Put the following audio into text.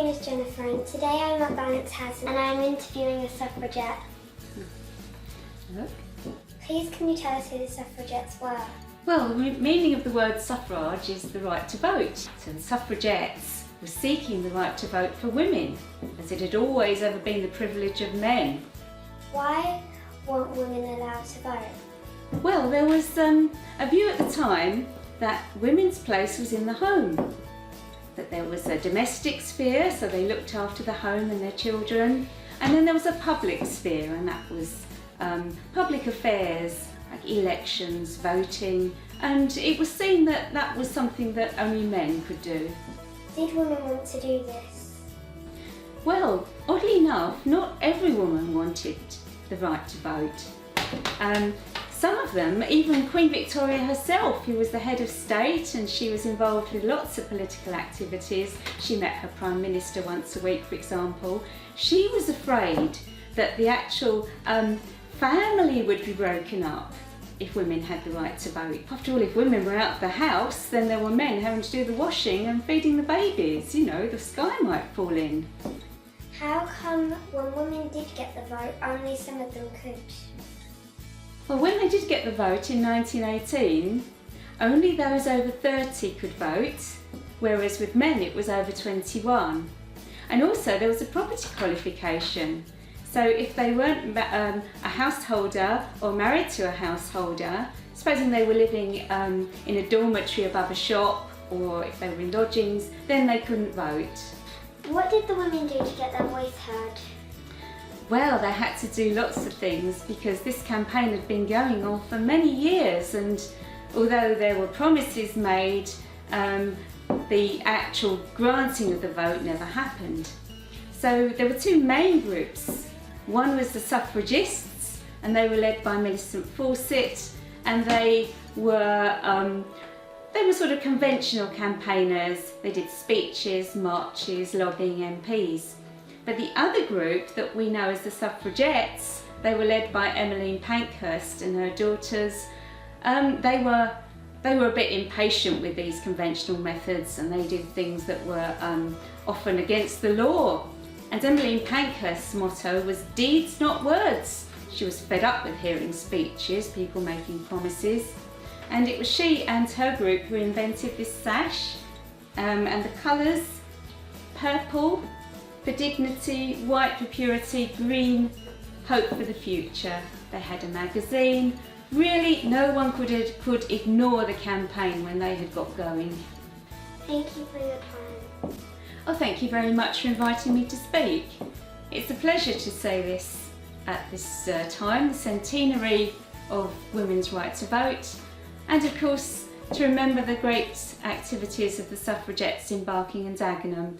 is Jennifer and today I'm at Balance House and I'm interviewing a suffragette. Look. Please can you tell us who the suffragettes were? Well, the meaning of the word suffrage is the right to vote. So the suffragettes were seeking the right to vote for women, as it had always ever been the privilege of men. Why weren't women allowed to vote? Well, there was a view at the time that women's place was in the home. That there was a domestic sphere, so they looked after the home and their children, and then there was a public sphere, and that was public affairs like elections, voting, and it was seen that that was something that only men could do. Did women want to do this? Well, oddly enough, not every woman wanted the right to vote. Some of them, even Queen Victoria herself, who was the head of state and she was involved with lots of political activities. She met her Prime Minister once a week, for example. She was afraid that the actual family would be broken up if women had the right to vote. After all, if women were out of the house, then there were men having to do the washing and feeding the babies. You know, the sky might fall in. How come when women did get the vote, only some of them could? Well, when they did get the vote in 1918, only those over 30 could vote, whereas with men it was over 21. And also there was a property qualification. So if they weren't a householder or married to a householder, supposing they were living in a dormitory above a shop, or if they were in lodgings, then they couldn't vote. What did the women do to get their voice heard? Well, they had to do lots of things because this campaign had been going on for many years, and although there were promises made, the actual granting of the vote never happened. So there were two main groups. One was the suffragists, and they were led by Millicent Fawcett, and they were sort of conventional campaigners. They did speeches, marches, lobbying MPs. But the other group that we know as the suffragettes, they were led by Emmeline Pankhurst and her daughters. They were a bit impatient with these conventional methods, and they did things that were often against the law. And Emmeline Pankhurst's motto was deeds, not words. She was fed up with hearing speeches, people making promises. And it was she and her group who invented this sash, and the colours, purple for dignity, white for purity, green, hope for the future. They had a magazine. Really, no one could ignore the campaign when they had got going. Thank you for your time. Oh, thank you very much for inviting me to speak. It's a pleasure to say this at this time, the centenary of women's right to vote, and of course to remember the great activities of the suffragettes in Barking and Dagenham.